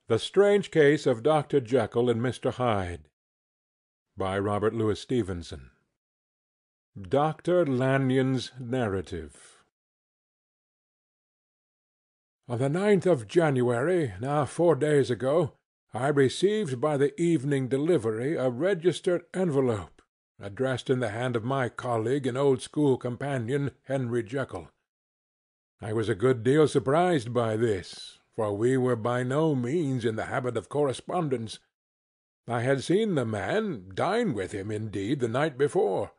The Strange Case of Dr. Jekyll and Mr. Hyde, by Robert Louis Stevenson. Dr. Lanyon's Narrative. On the 9th of January, now 4 days ago, I received by the evening delivery a registered envelope, addressed in the hand of my colleague and old school companion, Henry Jekyll. I was a good deal surprised by this, for we were by no means in the habit of correspondence. I had seen the man, dined with him, indeed, the night before,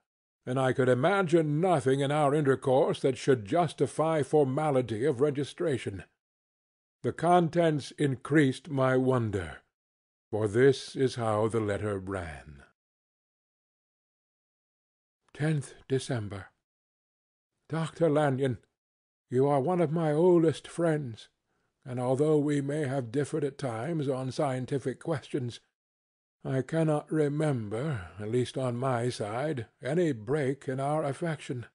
and I could imagine nothing in our intercourse that should justify formality of registration. The contents increased my wonder, for this is how the letter ran. 10th December. Dr. Lanyon, you are one of my oldest friends, and although we may have differed at times on scientific questions, I cannot remember, at least on my side, any break in our affection.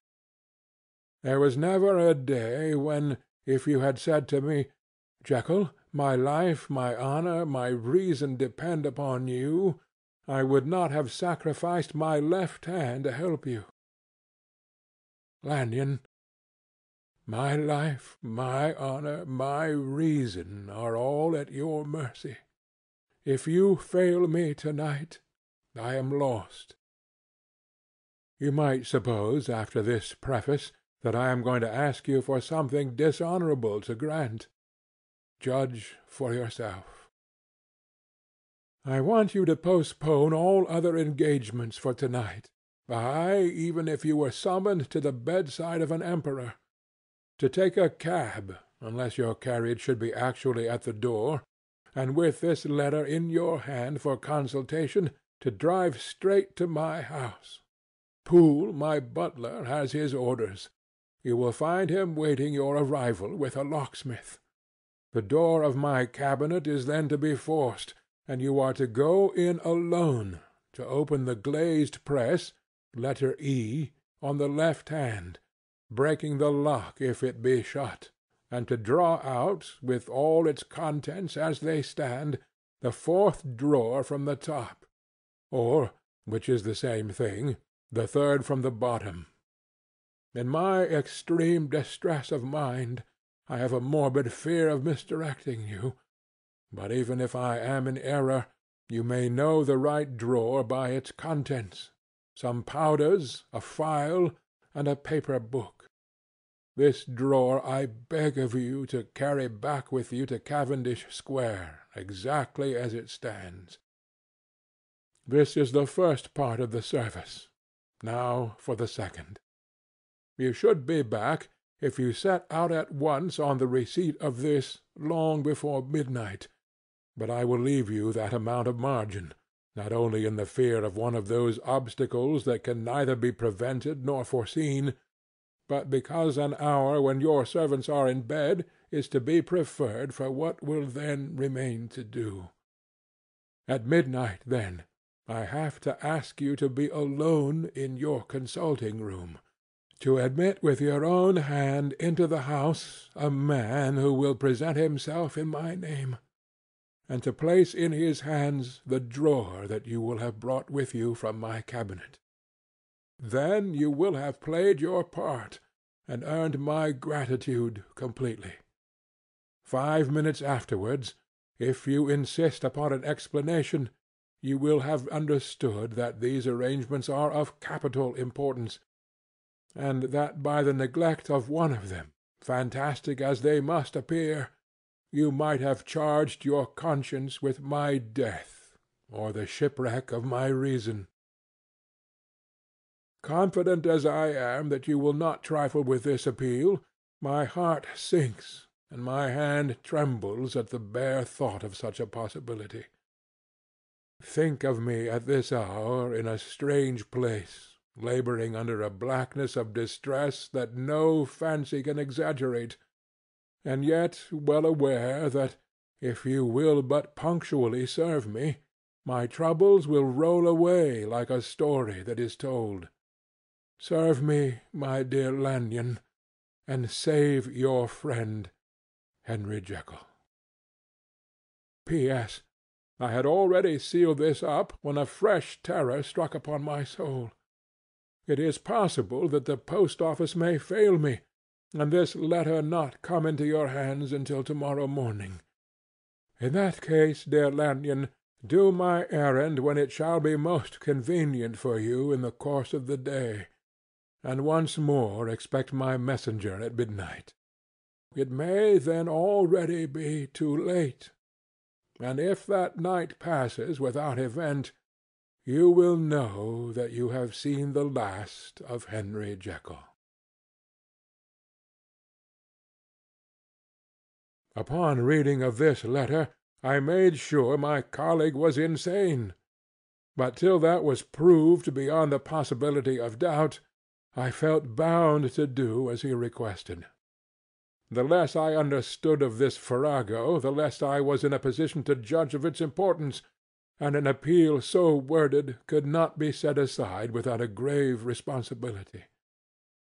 There was never a day when, if you had said to me, "Jekyll, my life, my honor, my reason depend upon you," I would not have sacrificed my left hand to help you. Lanyon, my life, my honor, my reason are all at your mercy. If you fail me to-night, I am lost. You might suppose, after this preface, that I am going to ask you for something dishonorable to grant. Judge for yourself. I want you to postpone all other engagements for to-night, aye, even if you were summoned to the bedside of an emperor. To take a cab, unless your carriage should be actually at the door, and with this letter in your hand for consultation, to drive straight to my house. Poole, my butler, has his orders. You will find him waiting your arrival with a locksmith. The door of my cabinet is then to be forced, and you are to go in alone, to open the glazed press, letter E, on the left hand, breaking the lock if it be shut, and to draw out, with all its contents as they stand, the fourth drawer from the top, or, which is the same thing, the third from the bottom. In my extreme distress of mind, I have a morbid fear of misdirecting you, but even if I am in error, you may know the right drawer by its contents, some powders, a file, and a paper book. This drawer I beg of you to carry back with you to Cavendish Square, exactly as it stands. This is the first part of the service. Now for the second. You should be back, if you set out at once on the receipt of this, long before midnight, but I will leave you that amount of margin, not only in the fear of one of those obstacles that can neither be prevented nor foreseen, but because an hour when your servants are in bed is to be preferred for what will then remain to do. At midnight, then, I have to ask you to be alone in your consulting-room, to admit with your own hand into the house a man who will present himself in my name, and to place in his hands the drawer that you will have brought with you from my cabinet. Then you will have played your part, and earned my gratitude completely. 5 minutes afterwards, if you insist upon an explanation, you will have understood that these arrangements are of capital importance, and that by the neglect of one of them, fantastic as they must appear, you might have charged your conscience with my death, or the shipwreck of my reason. Confident as I am that you will not trifle with this appeal, my heart sinks, and my hand trembles at the bare thought of such a possibility. Think of me at this hour in a strange place, laboring under a blackness of distress that no fancy can exaggerate, and yet well aware that, if you will but punctually serve me, my troubles will roll away like a story that is told. Serve me, my dear Lanyon, and save your friend, Henry Jekyll. P.S. I had already sealed this up when a fresh terror struck upon my soul. It is possible that the post-office may fail me, and this letter not come into your hands until to-morrow morning. In that case, dear Lanyon, do my errand when it shall be most convenient for you in the course of the day, and once more expect my messenger at midnight. It may then already be too late, and if that night passes without event, you will know that you have seen the last of Henry Jekyll. Upon reading of this letter, I made sure my colleague was insane, but till that was proved beyond the possibility of doubt, I felt bound to do as he requested. The less I understood of this farrago, the less I was in a position to judge of its importance, and an appeal so worded could not be set aside without a grave responsibility.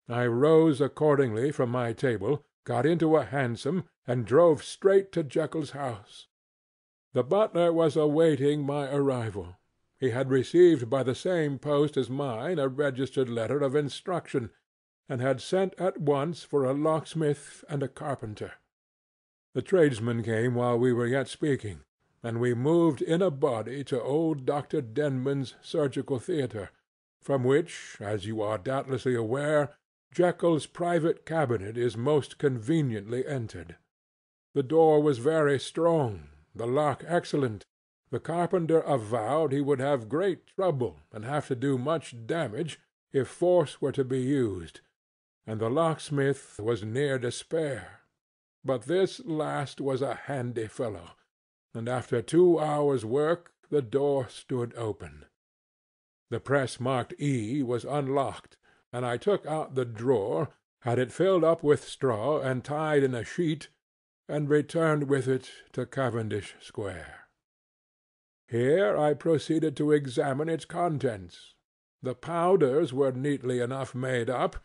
I rose accordingly from my table, got into a hansom, and drove straight to Jekyll's house. The butler was awaiting my arrival. He had received by the same post as mine a registered letter of instruction, and had sent at once for a locksmith and a carpenter. The tradesmen came while we were yet speaking, and we moved in a body to old Dr. Denman's surgical theatre, from which, as you are doubtlessly aware, Jekyll's private cabinet is most conveniently entered. The door was very strong, the lock excellent. The carpenter avowed he would have great trouble and have to do much damage if force were to be used, and the locksmith was near despair. But this last was a handy fellow, and after 2 hours' work the door stood open. The press marked E was unlocked, and I took out the drawer, had it filled up with straw and tied in a sheet, and returned with it to Cavendish Square. Here I proceeded to examine its contents. The powders were neatly enough made up,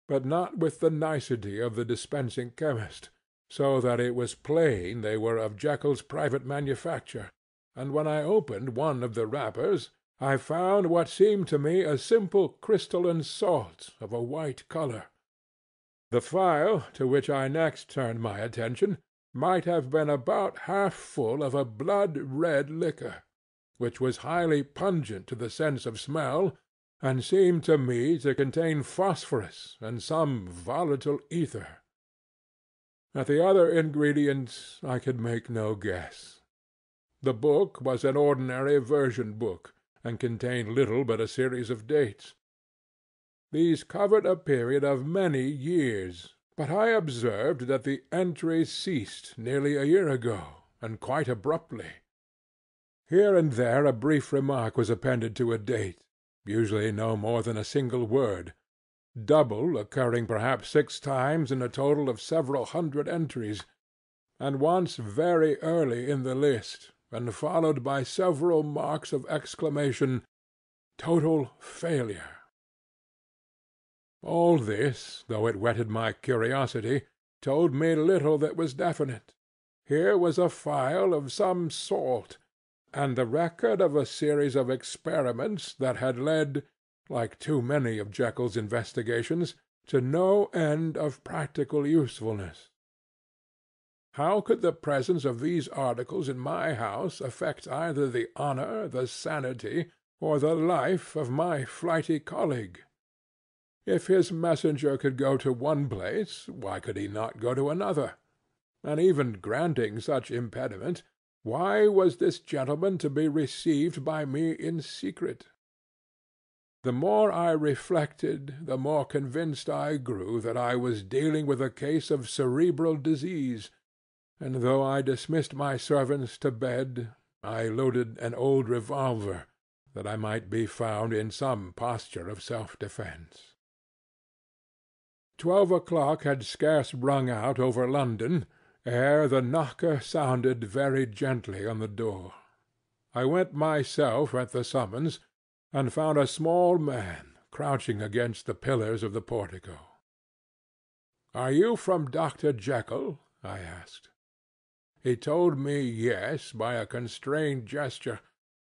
but not with the nicety of the dispensing chemist, so that it was plain they were of Jekyll's private manufacture, and when I opened one of the wrappers, I found what seemed to me a simple crystalline salt of a white color. The phial, to which I next turned my attention, might have been about half full of a blood-red liquor, which was highly pungent to the sense of smell, and seemed to me to contain phosphorus and some volatile ether. At the other ingredients I could make no guess. The book was an ordinary version book, and contained little but a series of dates. These covered a period of many years, but I observed that the entries ceased nearly a year ago, and quite abruptly. Here and there a brief remark was appended to a date, usually no more than a single word, double occurring perhaps 6 times in a total of several hundred entries, and once very early in the list, and followed by several marks of exclamation, "Total failure." All this, though it whetted my curiosity, told me little that was definite. Here was a phial of some salt, and the record of a series of experiments that had led, like too many of Jekyll's investigations, to no end of practical usefulness. How could the presence of these articles in my house affect either the honor, the sanity, or the life of my flighty colleague? If his messenger could go to one place, why could he not go to another? And even granting such impediment, why was this gentleman to be received by me in secret? The more I reflected, the more convinced I grew that I was dealing with a case of cerebral disease, and though I dismissed my servants to bed, I loaded an old revolver, that I might be found in some posture of self-defence. 12 o'clock had scarce rung out over London, ere the knocker sounded very gently on the door. I went myself at the summons, and found a small man crouching against the pillars of the portico. "Are you from Dr. Jekyll?" I asked. He told me yes by a constrained gesture,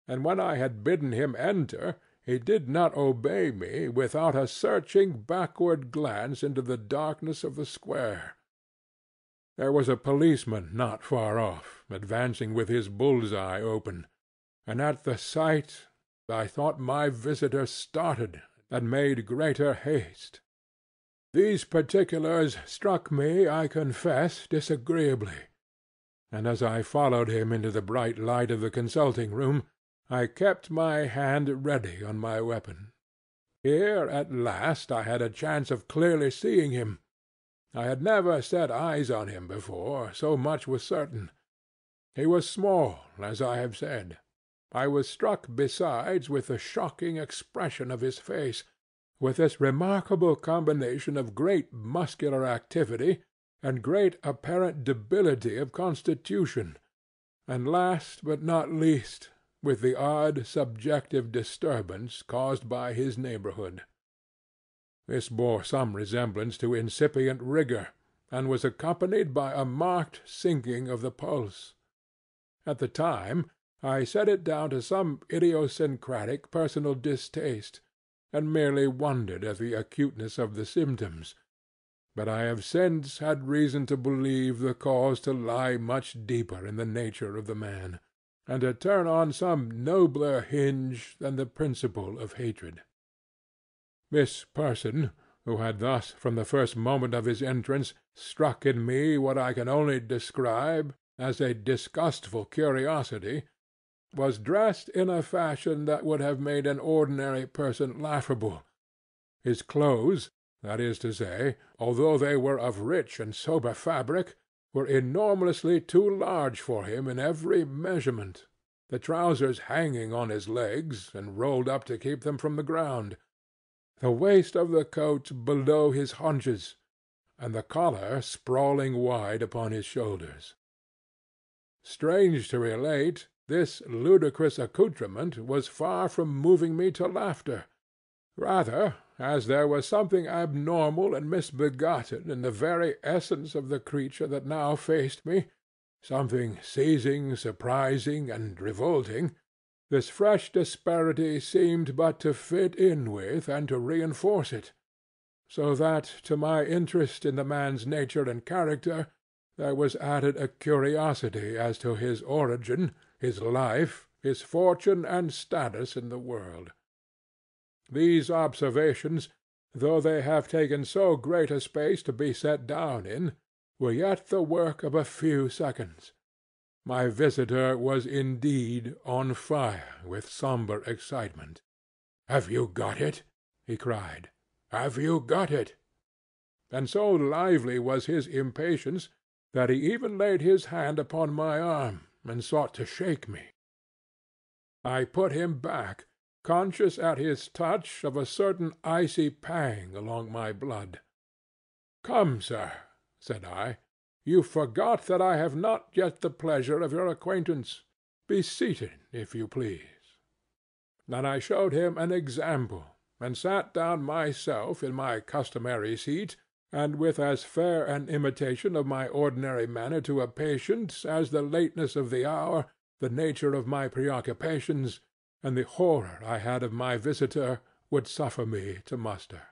and when I had bidden him enter, he did not obey me without a searching backward glance into the darkness of the square. There was a policeman not far off, advancing with his bull's-eye open, and at the sight I thought my visitor started and made greater haste. These particulars struck me, I confess, disagreeably, and as I followed him into the bright light of the consulting-room, I kept my hand ready on my weapon. Here at last I had a chance of clearly seeing him. I had never set eyes on him before, so much was certain. He was small, as I have said. I was struck besides with the shocking expression of his face, with this remarkable combination of great muscular activity and great apparent debility of constitution, and last but not least, with the odd subjective disturbance caused by his neighborhood. This bore some resemblance to incipient rigor, and was accompanied by a marked sinking of the pulse. At the time I set it down to some idiosyncratic personal distaste, and merely wondered at the acuteness of the symptoms, but I have since had reason to believe the cause to lie much deeper in the nature of the man, and to turn on some nobler hinge than the principle of hatred. This person, who had thus from the first moment of his entrance struck in me what I can only describe as a disgustful curiosity, was dressed in a fashion that would have made an ordinary person laughable. His clothes, that is to say, although they were of rich and sober fabric, were enormously too large for him in every measurement, the trousers hanging on his legs and rolled up to keep them from the ground, the waist of the coat below his haunches, and the collar sprawling wide upon his shoulders. Strange to relate, this ludicrous accoutrement was far from moving me to laughter. Rather, as there was something abnormal and misbegotten in the very essence of the creature that now faced me, something seizing, surprising, and revolting, this fresh disparity seemed but to fit in with and to reinforce it, so that to my interest in the man's nature and character there was added a curiosity as to his origin, his life, his fortune and status in the world. These observations, though they have taken so great a space to be set down in, were yet the work of a few seconds. My visitor was indeed on fire with sombre excitement. "Have you got it?" he cried. "Have you got it?" And so lively was his impatience that he even laid his hand upon my arm and sought to shake me. I put him back, conscious at his touch of a certain icy pang along my blood. "Come, sir," said I, "you forgot that I have not yet the pleasure of your acquaintance. Be seated, if you please." And I showed him an example, and sat down myself in my customary seat, and with as fair an imitation of my ordinary manner to a patient as the lateness of the hour, the nature of my preoccupations, and the horror I had of my visitor would suffer me to muster.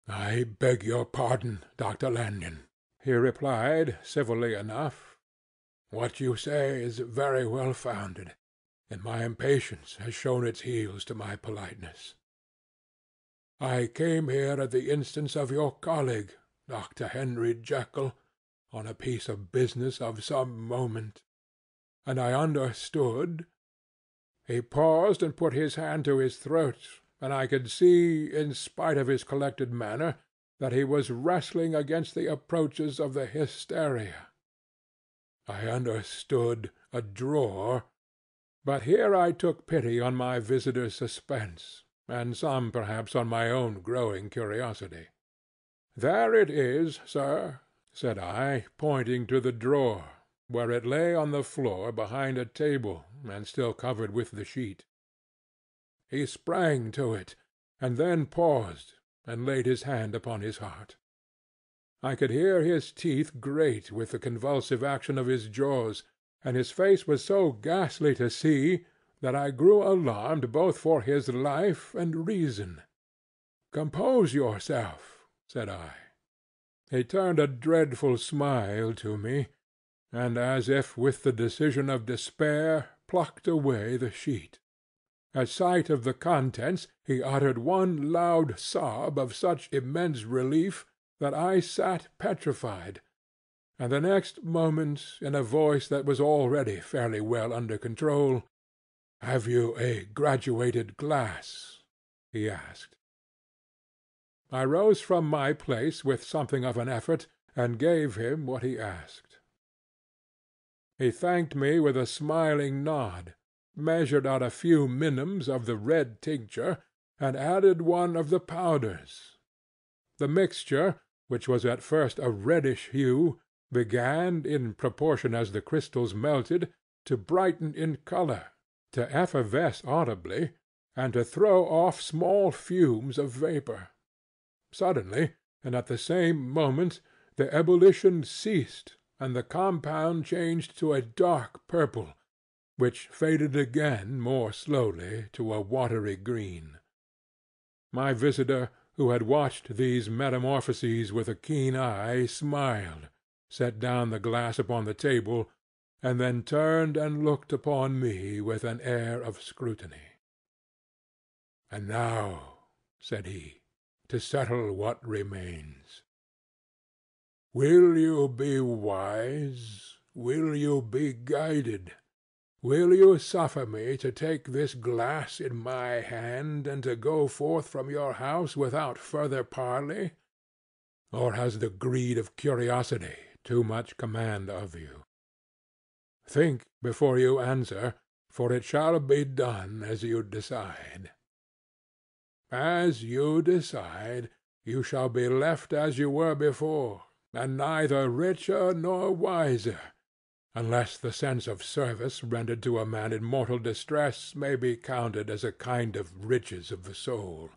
"I beg your pardon, Dr. Lanyon," he replied, civilly enough. "What you say is very well founded, and my impatience has shown its heels to my politeness. I came here at the instance of your colleague, Dr. Henry Jekyll, on a piece of business of some moment, and I understood—" He paused and put his hand to his throat, and I could see, in spite of his collected manner, that he was wrestling against the approaches of the hysteria. I understood a drawer, but here I took pity on my visitor's suspense, and some perhaps on my own growing curiosity. "There it is, sir," said I, pointing to the drawer, where it lay on the floor behind a table and still covered with the sheet. He sprang to it, and then paused and laid his hand upon his heart. I could hear his teeth grate with the convulsive action of his jaws, and his face was so ghastly to see that I grew alarmed both for his life and reason. "Compose yourself," said I. He turned a dreadful smile to me, and, as if with the decision of despair, plucked away the sheet. At sight of the contents he uttered one loud sob of such immense relief that I sat petrified, and the next moment, in a voice that was already fairly well under control, "Have you a graduated glass?" he asked. I rose from my place with something of an effort, and gave him what he asked. He thanked me with a smiling nod, measured out a few minims of the red tincture, and added one of the powders. The mixture, which was at first a reddish hue, began, in proportion as the crystals melted, to brighten in color, to effervesce audibly, and to throw off small fumes of vapor. Suddenly, and at the same moment, the ebullition ceased, and the compound changed to a dark purple, which faded again more slowly to a watery green. My visitor, who had watched these metamorphoses with a keen eye, smiled, set down the glass upon the table, and then turned and looked upon me with an air of scrutiny. "And now," said he, "to settle what remains. Will you be wise? Will you be guided? Will you suffer me to take this glass in my hand, and to go forth from your house without further parley? Or has the greed of curiosity too much command of you? Think before you answer, for it shall be done as you decide. As you decide, you shall be left as you were before, and neither richer nor wiser, unless the sense of service rendered to a man in mortal distress may be counted as a kind of riches of the soul.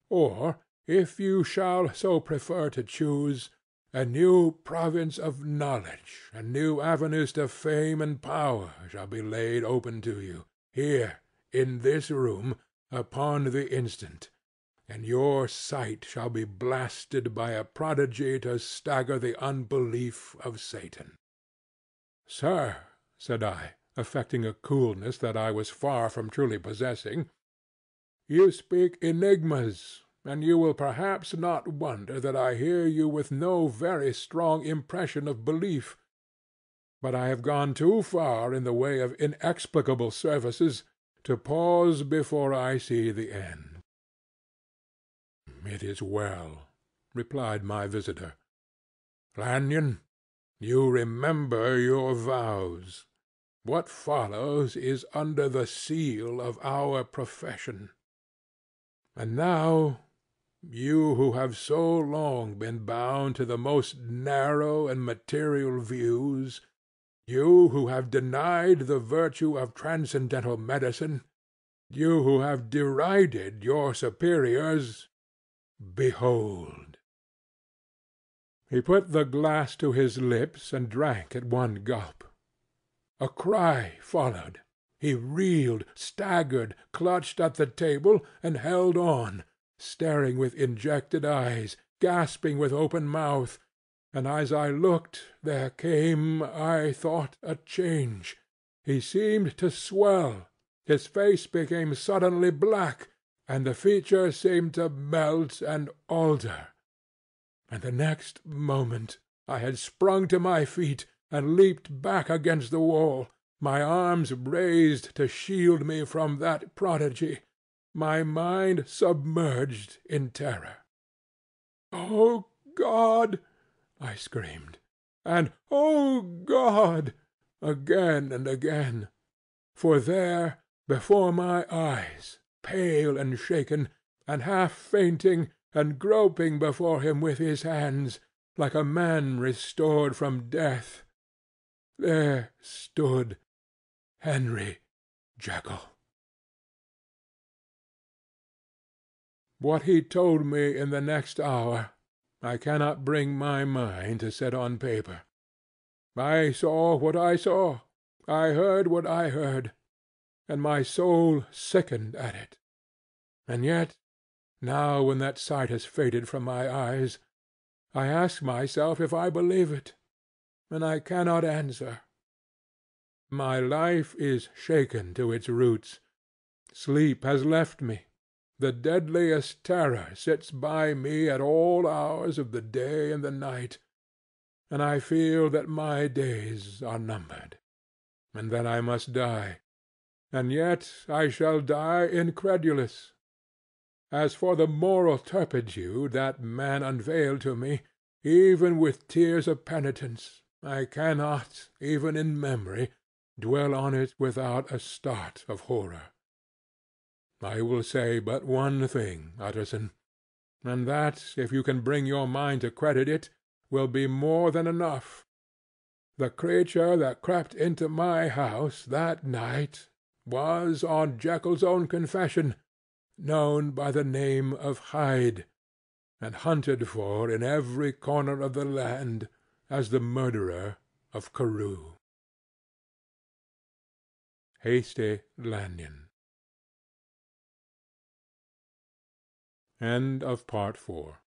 Or, if you shall so prefer to choose, a new province of knowledge and new avenues to fame and power shall be laid open to you, here, in this room, upon the instant, and your sight shall be blasted by a prodigy to stagger the unbelief of Satan." "Sir," said I, affecting a coolness that I was far from truly possessing, "you speak enigmas, and you will perhaps not wonder that I hear you with no very strong impression of belief. But I have gone too far in the way of inexplicable services to pause before I see the end." "It is well," replied my visitor. "Lanyon, you remember your vows. What follows is under the seal of our profession. And now, you who have so long been bound to the most narrow and material views, you who have denied the virtue of transcendental medicine, you who have derided your superiors, behold!" He put the glass to his lips and drank at one gulp. A cry followed. He reeled, staggered, clutched at the table, and held on, staring with injected eyes, gasping with open mouth, and as I looked there came, I thought, a change. He seemed to swell, his face became suddenly black, and the features seemed to melt and alter, and the next moment I had sprung to my feet and leaped back against the wall, my arms raised to shield me from that prodigy, my mind submerged in terror. "O God!" I screamed, and "O God!" again and again, for there, before my eyes, pale and shaken, and half fainting, and groping before him with his hands, like a man restored from death, there stood Henry Jekyll. What he told me in the next hour I cannot bring my mind to set on paper. I saw what I saw, I heard what I heard, and my soul sickened at it. And yet, now when that sight has faded from my eyes, I ask myself if I believe it, and I cannot answer. My life is shaken to its roots. Sleep has left me. The deadliest terror sits by me at all hours of the day and the night, and I feel that my days are numbered, and that I must die, and yet I shall die incredulous. As for the moral turpitude that man unveiled to me, even with tears of penitence, I cannot, even in memory, dwell on it without a start of horror. I will say but one thing, Utterson, and that, if you can bring your mind to credit it, will be more than enough. The creature that crept into my house that night was, on Jekyll's own confession, known by the name of Hyde, and hunted for in every corner of the land as the murderer of Carew. Hasty Lanyon. End of Part 4.